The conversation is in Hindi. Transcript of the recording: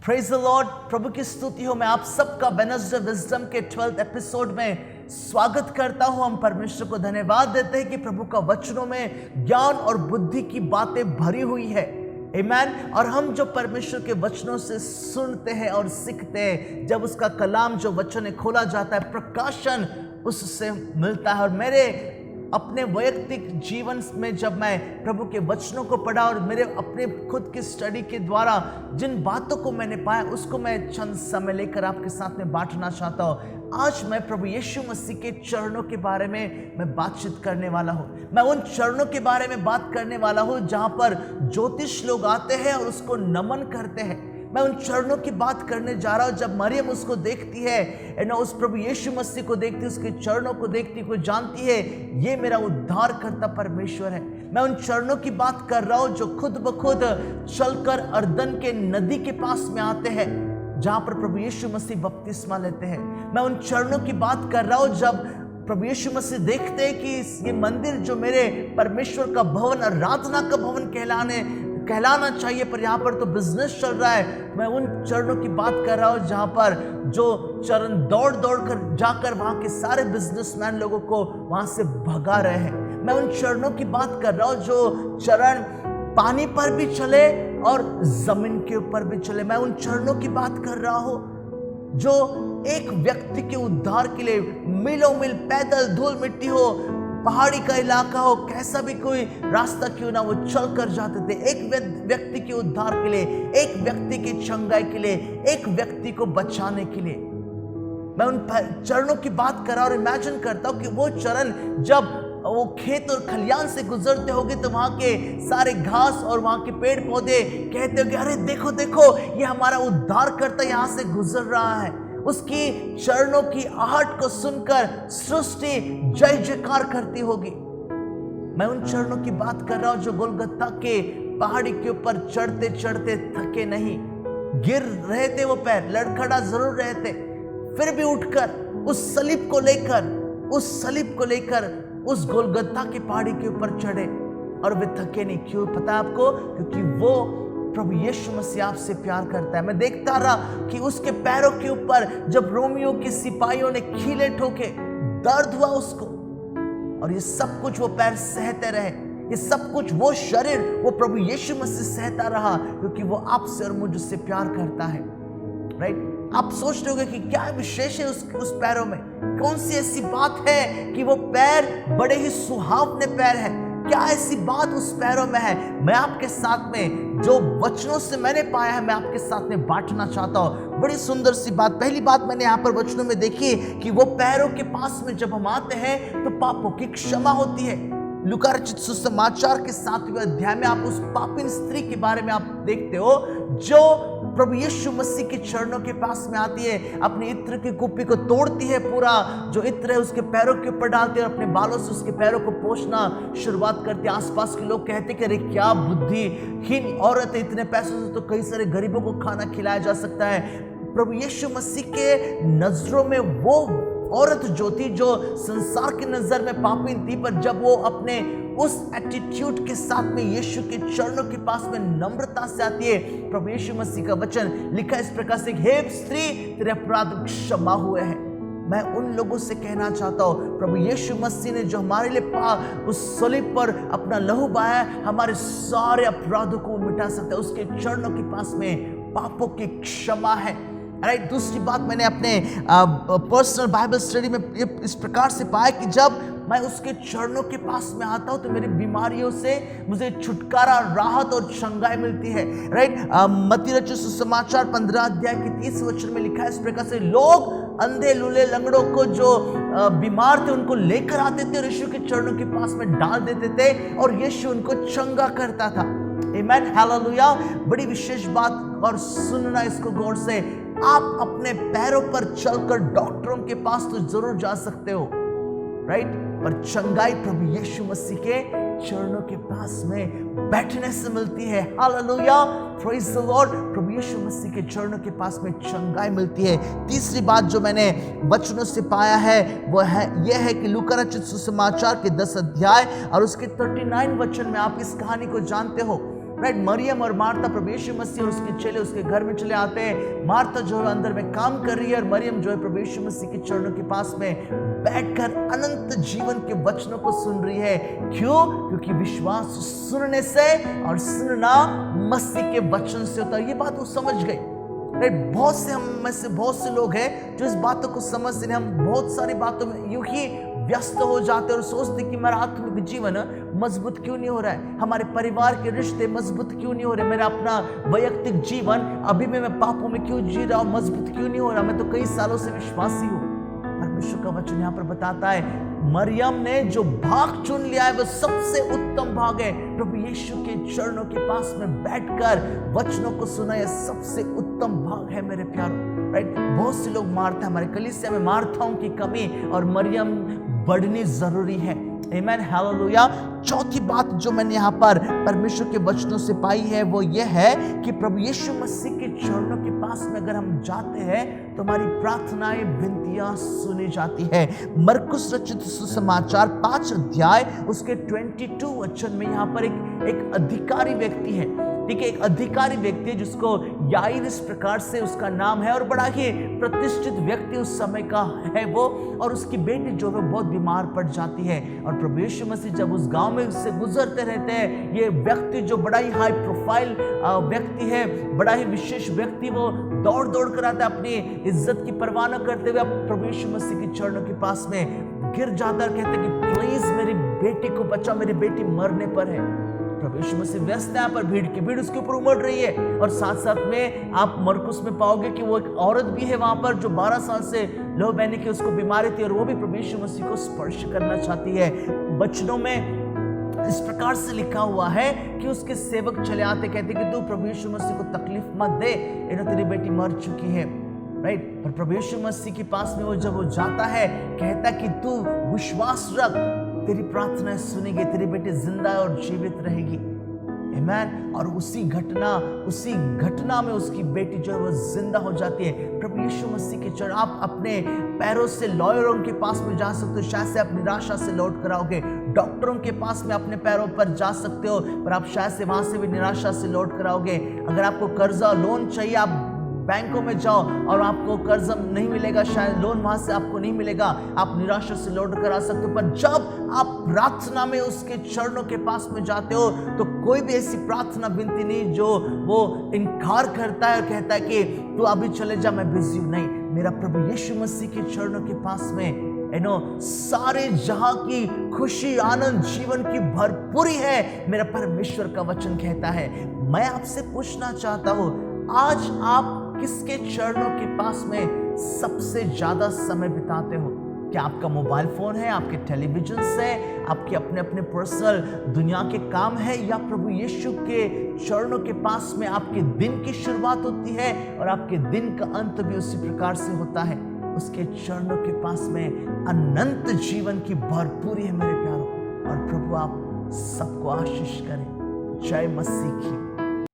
Praise the lord. प्रभु की स्तुति हो। मैं आप सबका वेडनेसडे विजडम के 12th एपिसोड में स्वागत करता हूं। हम परमेश्वर को धन्यवाद देते हैं कि प्रभु का वचनों में ज्ञान और बुद्धि की बातें भरी हुई है। आमीन। और हम जो परमेश्वर के वचनों से सुनते हैं और सीखते हैं, जब उसका कलाम जो वचन है खोला जाता है, प्रकाशन उससे मिलता है। और मेरे अपने वैयक्तिक जीवन में जब मैं प्रभु के वचनों को पढ़ा और मेरे अपने खुद की स्टडी के द्वारा जिन बातों को मैंने पाया, उसको मैं चंद समय लेकर आपके साथ में बांटना चाहता हूँ। आज मैं प्रभु यीशु मसीह के चरणों के बारे में मैं बातचीत करने वाला हूँ। मैं उन चरणों के बारे में बात करने वाला हूँ जहाँ पर ज्योतिष लोग आते हैं और उसको नमन करते हैं। मैं उन चरणों की बात करने जा रहा हूँ जब मरियम उसको देखती है, उस प्रभु यीशु मसीह को देखती है, उसके चरणों को देखती है, को जानती है ये मेरा उद्धार करता परमेश्वर है। मैं उन चरणों की बात कर रहा हूँ जो खुद ब खुद चलकर अर्दन के नदी के पास में आते हैं, जहाँ पर प्रभु यीशु मसीह बपतिस्मा लेते हैं। मैं उन चरणों की बात कर रहा हूँ जब प्रभु यीशु मसीह देखते हैं कि ये मंदिर जो मेरे परमेश्वर का भवन, आराधना का भवन कहलाना चाहिए, पर यहाँ पर तो बिजनेस चल रहा है। मैं उन चरणों की बात कर रहा हूँ जहाँ पर जो चरण दौड़ कर जाकर वहाँ के सारे बिजनेसमैन लोगों को वहाँ से भगा रहे हैं। मैं उन चरणों की बात कर रहा हूँ जो चरण पानी पर भी चले और जमीन के ऊपर भी चले। मैं उन चरणों की बात कर रहा हूँ जो एक व्यक्ति के उद्धार के लिए मीलों मील पैदल, धूल मिट्टी हो, पहाड़ी का इलाका हो, कैसा भी कोई रास्ता क्यों ना, वो चल कर जाते थे एक व्यक्ति के उद्धार के लिए, एक व्यक्ति की चंगाई के लिए, एक व्यक्ति को बचाने के लिए। मैं उन चरणों की बात कर रहा और इमेजिन करता हूँ कि वो चरण जब वो खेत और खलियान से गुजरते होंगे तो वहां के सारे घास और वहां के पेड़ पौधे कहते होंगे, अरे देखो देखो ये हमारा उद्धार करता यहाँ से गुजर रहा है। उसकी चरणों की आहट को सुनकर सृष्टि जय जयकार करती होगी। मैं उन चरणों की बात कर रहा हूं जो गोलगत्ता के पहाड़ी के ऊपर चढ़ते चढ़ते थके नहीं। गिर रहे थे वो पैर, लड़खड़ा जरूर रहे थे, फिर भी उठकर उस सलीब को लेकर उस गोलगत्ता की पहाड़ी के ऊपर चढ़े और वे थके नहीं। क्यों पता है आपको? क्योंकि वो प्रभु यीशु मसीह आपसे प्यार करता है। मैं देखता रहा कि उसके पैरों के ऊपर जब रोमियो के सिपाहियों ने कीले ठोके, दर्द हुआ उसको, और ये सब कुछ वो पैर सहते रहे, ये सब कुछ वो शरीर वो प्रभु यीशु मसीह सहता रहा, क्योंकि वो आपसे और मुझसे प्यार करता है। राइट? आप सोच रहे होंगे कि क्या विशेष है उस पैरों में, कौन सी ऐसी बात है कि वो पैर बड़े ही सुहावने पैर है, क्या ऐसी बात उस पैरों में है? मैं आपके साथ में जो वचनों से मैंने पाया है मैं आपके साथ में बांटना चाहता हूँ। बड़ी सुंदर सी बात। पहली बात मैंने यहाँ पर वचनों में देखी कि वो पैरों के पास में जब हम आते हैं तो पापों की क्षमा होती है। लूका रचित सुसमाचार के 7वें अध्याय में आप उस पापिन स्त्री के बारे में आप देखते हो जो प्रभु यीशु मसीह के चरणों के पास में आती है, अपने इत्र की कुप्पी को तोड़ती है, पूरा जो इत्र है उसके पैरों के ऊपर डालती है और अपने बालों से उसके पैरों को पोंछना शुरुआत करती है। आसपास के लोग कहते कि अरे क्या बुद्धिहीन औरत है, इतने पैसों से तो कई सारे गरीबों को खाना खिलाया जा सकता है। प्रभु यीशु मसीह के नजरों में वो औरत जो थी, जो संसार की नजर में पापीन थी, पर जब वो अपने उस एटीट्यूड के साथ में यीशु के चरणों के पास में नम्रता से आती है, प्रभु यीशु मसीह का वचन लिखा इस प्रकार से, हे स्त्री तेरे अपराध क्षमा हुए हैं। मैं उन लोगों से कहना चाहता हूँ प्रभु यीशु मसीह ने जो हमारे लिए उस सलीब पर अपना लहू बहाया, हमारे सारे अपराधों को मिटा सकता है। उसके चरणों के पास में पापों की क्षमा है। राइट? दूसरी बात मैंने अपने पर्सनल बाइबल स्टडी में इस प्रकार से पाया कि जब मैं उसके चरणों के पास में आता हूं तो मेरी बीमारियों से मुझे छुटकारा, राहत और चंगाई मिलती है। राइट? मत्ती रचित सुसमाचार 15 अध्याय के 30 वचन में लिखा है इस प्रकार से, लोग अंधे, लूले, लंगड़ों को जो बीमार थे उनको लेकर आते थे और यीशु के चरणों के पास में डाल देते थे और यीशु उनको चंगा करता था। आमीन, हालेलुया। बड़ी विशेष बात, और सुनना इसको गौर से, आप अपने पैरों पर चलकर डॉक्टरों के पास तो जरूर जा सकते हो, राइट? पर चंगाई प्रभु यीशु मसीह के चरणों के पास में बैठने से मिलती है। Hallelujah, praise the lord. प्रभु यीशु मसीह के चरणों के पास में चंगाई मिलती है। तीसरी बात जो मैंने वचनों से पाया है वो है यह है कि लूका रचित सुसमाचार के 10 अध्याय और उसके 39 वचन में आप इस कहानी को जानते हो राइट। मरियम और मार्था, प्रभु यीशु मसीह और उसके चेले उसके घर में चले आते हैं। मार्था जो है अंदर में काम कर रही है और मरियम जो है प्रभु यीशु मसीह के चरणों के पास में बैठकर अनंत जीवन के वचनों को सुन रही है। क्यों? क्योंकि विश्वास सुनने से और सुनना मसीह के वचन से होता है। ये बात वो समझ गई। राइट। बहुत से हम में से बहुत से लोग हैं जो इस बातों को समझते नहीं। हम बहुत सारी बातों में यूं ही व्यस्त हो जाते और सोचते कि मेरा आत्मिक जीवन मजबूत क्यों नहीं हो रहा है, हमारे परिवार के रिश्ते मजबूत क्यों नहीं हो रहे, मेरा अपना वैयक्तिक जीवन अभी भी मैं पापों में क्यों जी रहा हूं, मजबूत क्यों नहीं हो रहा, मैं तो कई सालों से विश्वासी हूं। परमेश्वर का वचन यहाँ पर बताता है मरियम ने जो भाग चुन लिया है वह सबसे उत्तम भाग है। प्रभु यीशु के चरणों के पास में बैठकर वचनों को सुना, यह सबसे उत्तम भाग है मेरे प्यारों। राइट। बहुत से लोग मार्था, हमारे कलीसिया में मार्थाओं की कमी और मरियम बढ़नी जरूरी है। आमीन, हालेलुया। चौथी बात जो मैंने यहाँ पर परमेश्वर के वचनों से पाई है वो ये है कि प्रभु यीशु मसीह के चरणों के पास में अगर हम जाते हैं तो हमारी प्रार्थनाएं, विनतियां सुनी जाती है। मरकुस रचित सुसमाचार 5 अध्याय उसके 22 वचन में यहाँ पर एक अधिकारी व्यक्ति है। ठीक है, एक अधिकारी व्यक्ति है जिसको याईर इस प्रकार से उसका नाम है और बड़ा ही प्रतिष्ठित व्यक्ति उस समय का है वो, और उसकी बेटी जो है बहुत बीमार पड़ जाती है। और प्रभु यीशु मसीह जब उस गांव में से गुजरते रहते हैं, ये व्यक्ति जो बड़ा ही हाई प्रोफाइल व्यक्ति है, बड़ा ही विशेष व्यक्ति, वो दौड़ दौड़ कर आता है, अपनी इज्जत की परवाह न करते हुए प्रभु यीशु मसीह के चरणों के पास में गिर जाता है और कहते हैं कि प्लीज मेरी बेटी को बचाओ, मेरी बेटी मरने पर है। प्रभु यीशु मसीह व्यस्त है यहाँ पर, भीड़ उसके ऊपर उमड़ रही है। और साथ साथ में आप मरकुस में पाओगे कि वो एक औरत भी है वहां पर जो 12 साल से लहू बहने की उसको बीमारी थी और वो भी प्रभु यीशु मसीह को स्पर्श करना चाहती है। वचनों में इस प्रकार से लिखा हुआ है कि उसके सेवक चले आते, कहते कि तू प्रभु यीशु मसीह को तकलीफ मत दे, तेरी बेटी मर चुकी है। राइट। पर प्रभु यीशु मसीह के पास में वो जब वो जाता है, कहता कि तू विश्वास रख, तेरी प्रार्थना सुनी गई, तेरी बेटी जिंदा और जीवित रहेगी। आमीन। और उसी घटना में उसकी बेटी जो है वो जिंदा हो जाती है। प्रभु यीशु मसीह के चरण, आप अपने पैरों से लॉयरों के पास में जा सकते हो, शायद से आप निराशा से लौट कर आओगे। डॉक्टरों के पास में अपने पैरों पर जा सकते हो, पर आप शायद से वहां से भी निराशा से लौट कर आओगे। अगर आपको कर्जा लोन चाहिए, आप बैंकों में जाओ और आपको कर्ज नहीं मिलेगा, शायद लोन वहां से आपको नहीं मिलेगा, आप निराशा से लौट कर आ सकते हो। पर जब आप प्रार्थना में उसके चरणों के पास में जाते हो तो कोई भी ऐसी प्रार्थना विनती नहीं जो वो इनकार करता है और कहता है कि तू अभी चले जा, मैं बिजी हूं। नहीं, मेरा प्रभु यीशु मसीह के चरणों के पास में सारे जहां की खुशी, आनंद, जीवन की भरपूरी है, मेरा परमेश्वर का वचन कहता है। मैं आपसे पूछना चाहता हूं, आज आप किसके चरणों के पास में सबसे ज्यादा समय बिताते हो? क्या आपका मोबाइल फोन है, आपके टेलीविजन से, आपके अपने अपने पर्सनल दुनिया के काम है, या प्रभु यीशु के चरणों के पास में आपके दिन की शुरुआत होती है और आपके दिन का अंत भी उसी प्रकार से होता है? उसके चरणों के पास में अनंत जीवन की भरपूरी है मेरे प्यारों। और प्रभु आप सबको आशीष करें। जय मसीह की।